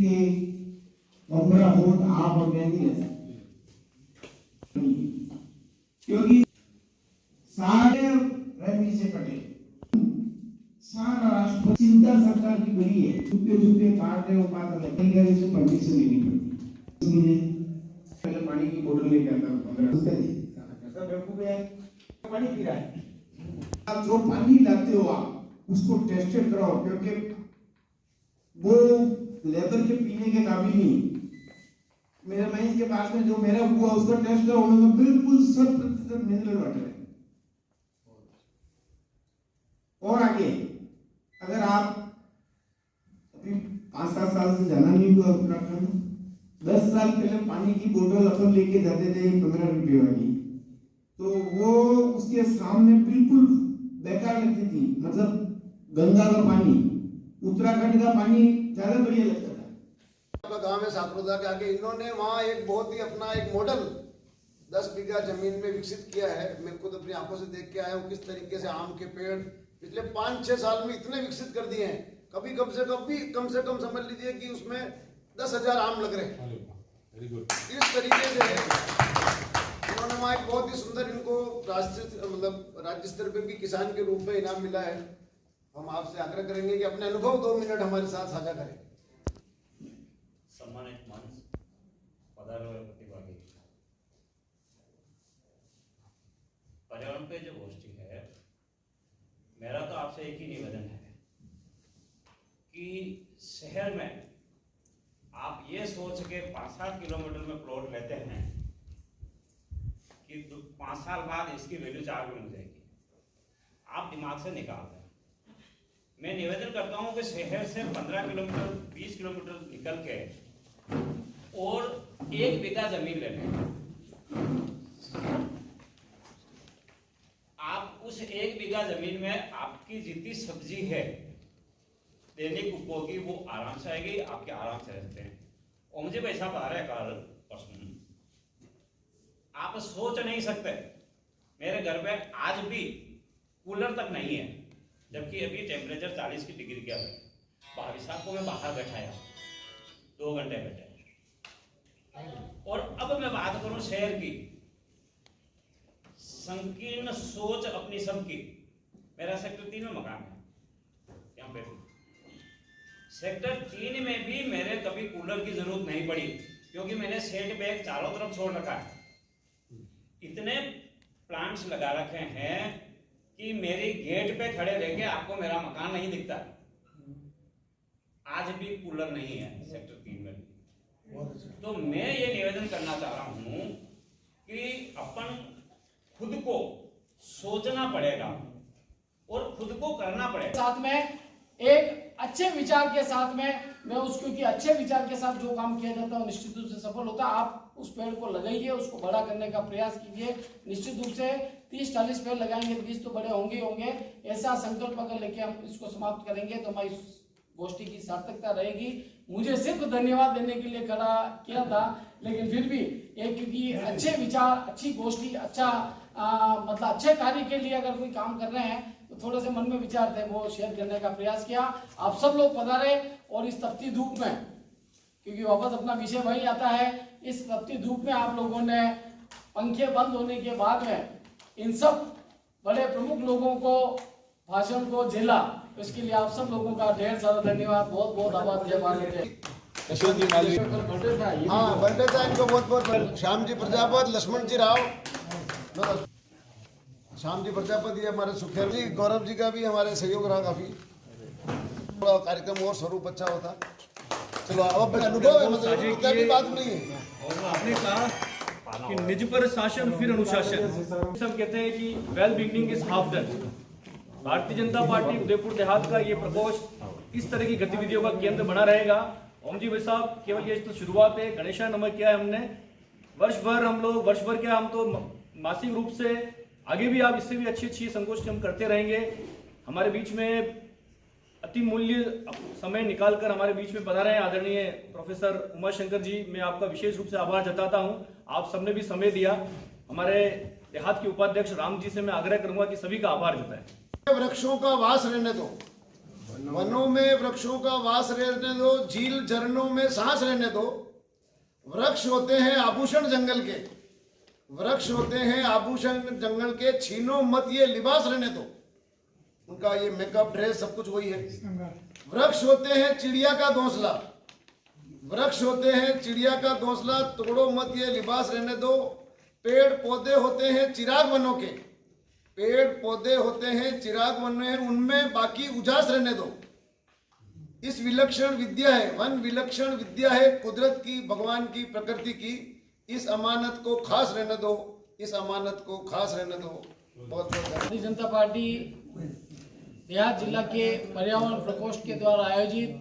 के पंद्रह वोट आप और मैं नहीं ले सकते, क्योंकि सारे रैमी से कटे सारा राष्ट्र चिंता सरकार की बड़ी है, छुपे छुपे काट रहे हो बात अलग है, इसे परमिशन लेनी पड़ती। पहले पानी की बोतल लेके आता हूँ 15 उसका जी कैसा बेवकूफ है, पानी पी रहा है। आप जो पानी लाते हो आप उसको टेस्टेड कराओ, क्योंकि वो लेबर के पीने के काबिल नहीं। मेरे महीने के पास में जो मेरा हुआ उसका टेस्ट करो, उन्होंने बिल्कुल 100% मिनरल वाटर है। और आगे अगर आप अभी 5-7 साल से जाना नहीं हुआ उत्तराखंड, 10 साल पहले पानी की बोतल अपन लेके जाते थे 15 रुपये वाली, तो वो उसके सामने बिल्कुल बेकार लगती थी। मतलब गंगा का पानी, उत्तराखंड का पानी ज्यादा बढ़िया लगता था। आपका गांव है साकरोदा के आगे, इन्होंने वहाँ एक बहुत ही अपना एक मॉडल 10 बीघा जमीन में विकसित किया है। मैं खुद अपनी आंखों से देख के आया हूँ किस तरीके से आम के पेड़ पिछले 5-6 साल में इतने विकसित कर दिए हैं। कभी कम से कम समझ लीजिए कि उसमें 10,000 आम लग रहे हैं। इस तरीके से इन्होंने वहाँ एक बहुत ही सुंदर, इनको राज्य स्तर पे भी किसान के रूप में इनाम मिला है। हम आपसे आग्रह करेंगे कि अपने अनुभव 2 मिनट हमारे साथ साझा करें। सम्मानित मंच, पधारे प्रतिभागी, पर्यावरण पे जो गोष्ठी है, मेरा तो आपसे एक ही निवेदन है कि शहर में आप ये सोच के 5-7 किलोमीटर में प्लॉट लेते हैं कि 5 साल बाद इसकी वैल्यू 4 गुना हो जाएगी, आप दिमाग से निकाल दें। मैं निवेदन करता हूं कि शहर से 15 किलोमीटर 20 किलोमीटर निकल के और 1 बीघा जमीन ले लें। आप उस 1 बीघा जमीन में आपकी जितनी सब्जी है दैनिक उपभोग की, वो आराम से आएगी, आपके आराम से रहते हैं। और मुझे पैसा बता रहा है कल परसों, आप सोच नहीं सकते, मेरे घर में आज भी कूलर तक नहीं है, जबकि अभी टेम्परेचर 40 की डिग्री का है। भाभी साहब को मैं बाहर बैठाया, 2 घंटे बैठे। और अब मैं बात करूं शहर की, संकीर्ण सोच अपनी सबकी। मेरा सेक्टर 3 में मकान है, यहाँ पे सेक्टर 3 में भी मेरे कभी कूलर की जरूरत नहीं पड़ी, क्योंकि मैंने सेट बैग चारों तरफ छोड़ रखा है। इतने प्लांट्स लगा रखे हैं कि मेरी गेट पे खड़े रह के आपको मेरा मकान नहीं दिखता। आज भी कूलर नहीं है सेक्टर 3 में भी। तो मैं ये निवेदन करना चाह रहा हूं कि अपन खुद को सोचना पड़ेगा और खुद को करना पड़ेगा। साथ में एक अच्छे विचार के साथ में मैं उसको, कि अच्छे विचार के साथ जो काम किया जाता है निश्चित रूप से सफल होता है। आप उस पेड़ को लगाइए, उसको बड़ा करने का प्रयास कीजिए। निश्चित रूप से 30-40 पेड़ लगाएंगे, 20 तो बड़े होंगे होंगे। ऐसा संकल्प अगर लेके हम इसको समाप्त करेंगे तो हमारी गोष्ठी की सार्थकता रहेगी। मुझे सिर्फ धन्यवाद देने के लिए खड़ा किया था, लेकिन फिर भी एक, क्योंकि अच्छे विचार, अच्छी गोष्ठी, अच्छा मतलब अच्छे कार्य के लिए अगर कोई काम कर रहे हैं तो थोड़े से मन में विचार थे, वो शेयर करने का प्रयास किया। आप सब लोग पधारे और इस तपती धूप में, क्योंकि वापस अपना विषय वही आता है, इस तपती धूप में आप लोगों ने पंखे बंद होने के बाद में इन सब बड़े प्रमुख लोगों को भाषण को झेला, इसके लिए आप सब लोगों का ढेर सारा धन्यवाद, बहुत बहुत आभार। जय भारत। हाँ, बर्थडे था इनको बहुत बहुत। श्याम जी प्रजापत, लक्ष्मण जी राव, श्याम जी प्रजापति, ये हमारे सुखेल जी, गौरव जी का भी हमारे सहयोग रहा काफी। थोड़ा कार्यक्रम और स्वरूप अच्छा होता। चलो अब अनुभव है, मतलब की बात नहीं है। और आपने कहा कि निज पर शासन फिर अनुशासन। सब कहते हैं कि well beginning is half done. Bharatiya Janata party Udaipur देहात का ये प्रकोष्ठ इस तरह की गतिविधियों का केंद्र बना रहेगा। ओम जी भाई साहब, केवल ये तो शुरुआत है। गणेशा नमक किया है हमने, वर्ष भर क्या, हम तो मासिक रूप से आगे भी आप इससे भी अच्छी संगोष्ठी हम करते रहेंगे। हमारे बीच में अति मूल्य समय निकालकर हमारे बीच में पधारे हैं आदरणीय प्रोफेसर उमाशंकर जी, मैं आपका विशेष रूप से आभार जताता हूं। आप सबने भी समय दिया। हमारे देहात के उपाध्यक्ष राम जी से मैं आग्रह करूंगा कि सभी का आभार जताएं। वृक्षों का वास रहने दो, वनों में वृक्षों का वास रहने दो, झील झरनों में सांस रहने दो। वृक्ष होते हैं आभूषण जंगल के, वृक्ष होते हैं आभूषण जंगल के, छीनो मत ये लिबास रहने दो। उनका ये मेकअप ड्रेस सब कुछ वही है। वृक्ष होते हैं चिड़िया का घोंसला, वृक्ष होते हैं चिड़िया का घोंसला, तोड़ो मत ये लिबास रहने दो। पेड़ पौधे होते हैं चिराग वनों के, पेड़ पौधे होते हैं चिराग वन में, उनमें बाकी उजास रहने दो। इस विलक्षण विद्या है, वन विलक्षण विद्या है, कुदरत की, भगवान की, प्रकृति की। इस अमानत को खास रहने दो, इस अमानत को खास रहने दो। बहुत बहुत भारतीय जनता पार्टी देहात जिला के पर्यावरण प्रकोष्ठ के द्वारा आयोजित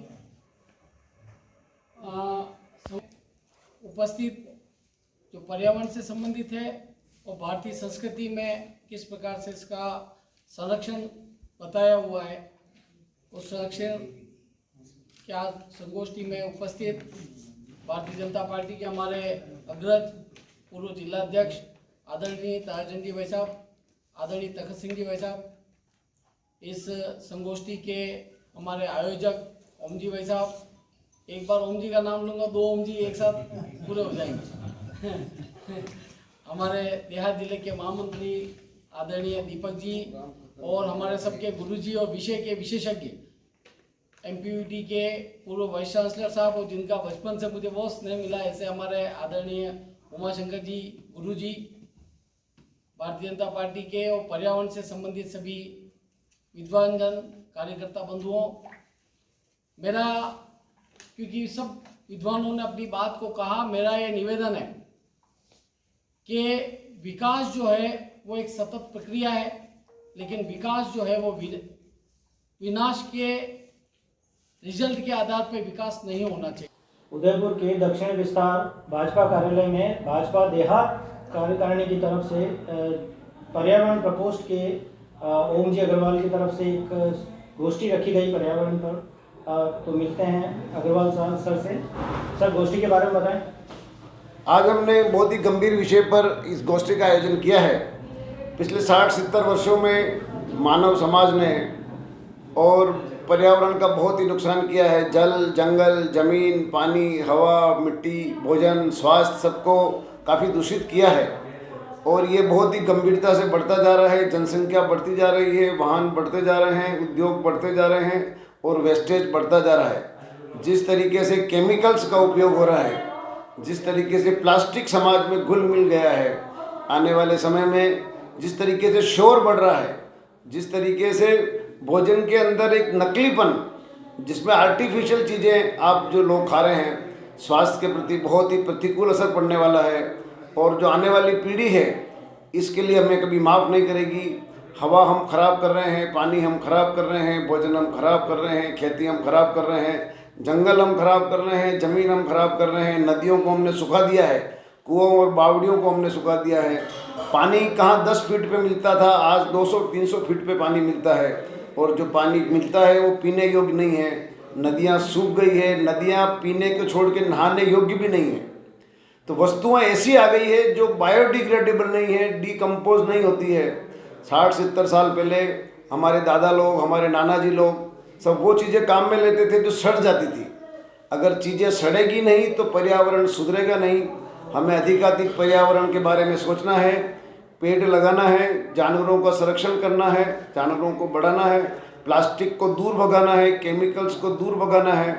उपस्थित जो पर्यावरण से संबंधित है और भारतीय संस्कृति में किस प्रकार से इसका संरक्षण बताया हुआ है, उस संरक्षण क्या संगोष्ठी में उपस्थित भारतीय जनता पार्टी के हमारे अग्रज पूर्व जिलाध्यक्ष आदरणीय ताराचंद जी भाई साहब, आदरणीय तखत सिंह जी भाई साहब, इस संगोष्ठी के हमारे आयोजक ओम जी भाई साहब, एक बार ओम जी का नाम लूँगा, दो ओम जी एक साथ पूरे हो जाएंगे। हमारे देहात जिले के महामंत्री आदरणीय दीपक जी और हमारे सबके गुरुजी और विषय के विशेषज्ञ एमपीयूटी के पूर्व वाइस चांसलर साहब और जिनका बचपन से मुझे बहुत स्नेह मिला, ऐसे हमारे आदरणीय उमाशंकर जी गुरुजी, भारतीय जनता पार्टी के और पर्यावरण से संबंधित सभी विद्वान जन, कार्यकर्ता बंधुओं, मेरा क्योंकि सब विद्वानों ने अपनी बात को कहा, मेरा ये निवेदन है कि विकास जो है वो एक सतत प्रक्रिया है, लेकिन विकास जो है वो विनाश के रिजल्ट के आधार पर विकास नहीं होना चाहिए। उदयपुर के दक्षिण विस्तार भाजपा कार्यालय में भाजपा देहात कार्यकारिणी की तरफ से पर्यावरण प्रकोष्ठ के ओम जी अग्रवाल की तरफ से एक गोष्ठी रखी गई पर्यावरण पर। तो मिलते हैं अग्रवाल सर से। सर, गोष्ठी के बारे में बताएं। आज हमने बहुत ही गंभीर विषय पर इस गोष्ठी का आयोजन किया है। पिछले 60-70 वर्षों में मानव समाज ने और पर्यावरण का बहुत ही नुकसान किया है। जल, जंगल, जमीन, पानी, हवा, मिट्टी, भोजन, स्वास्थ्य सबको काफ़ी दूषित किया है और ये बहुत ही गंभीरता से बढ़ता जा रहा है। जनसंख्या बढ़ती जा रही है, वाहन बढ़ते जा रहे हैं, उद्योग बढ़ते जा रहे हैं और वेस्टेज बढ़ता जा रहा है। जिस तरीके से केमिकल्स का उपयोग हो रहा है, जिस तरीके से प्लास्टिक समाज में घुल मिल गया है, आने वाले समय में जिस तरीके से शोर बढ़ रहा है, जिस तरीके से भोजन के अंदर एक नकलीपन, जिसमें आर्टिफिशियल चीज़ें आप जो लोग खा रहे हैं, स्वास्थ्य के प्रति बहुत ही प्रतिकूल असर पड़ने वाला है और जो आने वाली पीढ़ी है इसके लिए हमें कभी माफ़ नहीं करेगी। हवा हम खराब कर रहे हैं, पानी हम खराब कर रहे हैं, भोजन हम खराब कर रहे हैं, खेती हम खराब कर रहे हैं, जंगल हम खराब कर रहे हैं, ज़मीन हम खराब कर रहे हैं, नदियों को हमने सुखा दिया है, कुओं और बावड़ियों को हमने सुखा दिया है। पानी कहाँ 10 फीट पे मिलता था, आज 200-300 फीट पे पानी मिलता है और जो पानी मिलता है वो पीने योग्य नहीं है। नदियाँ सूख गई है, नदियाँ पीने को छोड़ के नहाने योग्य भी नहीं है। तो वस्तुएं ऐसी आ गई है जो बायोडिग्रेडेबल नहीं है, डिकम्पोज नहीं होती है। 60-70 साल पहले हमारे दादा लोग, हमारे नाना जी लोग सब वो चीज़ें काम में लेते थे जो सड़ जाती थी। अगर चीज़ें सड़ेगी नहीं तो पर्यावरण सुधरेगा नहीं। हमें अधिकाधिक पर्यावरण के बारे में सोचना है, पेड़ लगाना है, जानवरों का संरक्षण करना है, जानवरों को बढ़ाना है, प्लास्टिक को दूर भगाना है, केमिकल्स को दूर भगाना है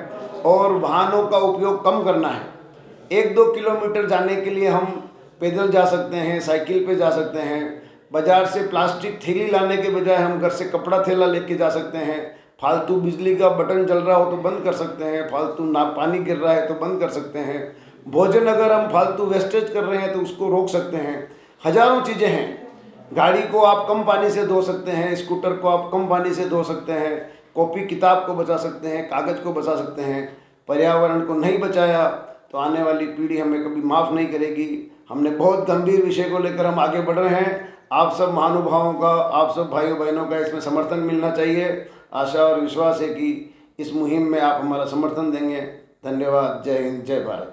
और वाहनों का उपयोग कम करना है। 1-2 किलोमीटर जाने के लिए हम पैदल जा सकते हैं, साइकिल पे जा सकते हैं। बाज़ार से प्लास्टिक थैली लाने के बजाय हम घर से कपड़ा थैला लेके जा सकते हैं। फालतू बिजली का बटन चल रहा हो तो बंद कर सकते हैं, फालतू ना पानी गिर रहा है तो बंद कर सकते हैं। भोजन अगर हम फालतू वेस्टेज कर रहे हैं तो उसको रोक सकते हैं। हजारों चीज़ें हैं। गाड़ी को आप कम पानी से धो सकते हैं, स्कूटर को आप कम पानी से धो सकते हैं, कॉपी किताब को बचा सकते हैं, कागज़ को बचा सकते हैं। पर्यावरण को नहीं बचाया तो आने वाली पीढ़ी हमें कभी माफ़ नहीं करेगी। हमने बहुत गंभीर विषय को लेकर हम आगे बढ़ रहे हैं। आप सब महानुभावों का, आप सब भाइयों बहनों का इसमें समर्थन मिलना चाहिए। आशा और विश्वास है कि इस मुहिम में आप हमारा समर्थन देंगे। धन्यवाद। जय हिंद, जय भारत।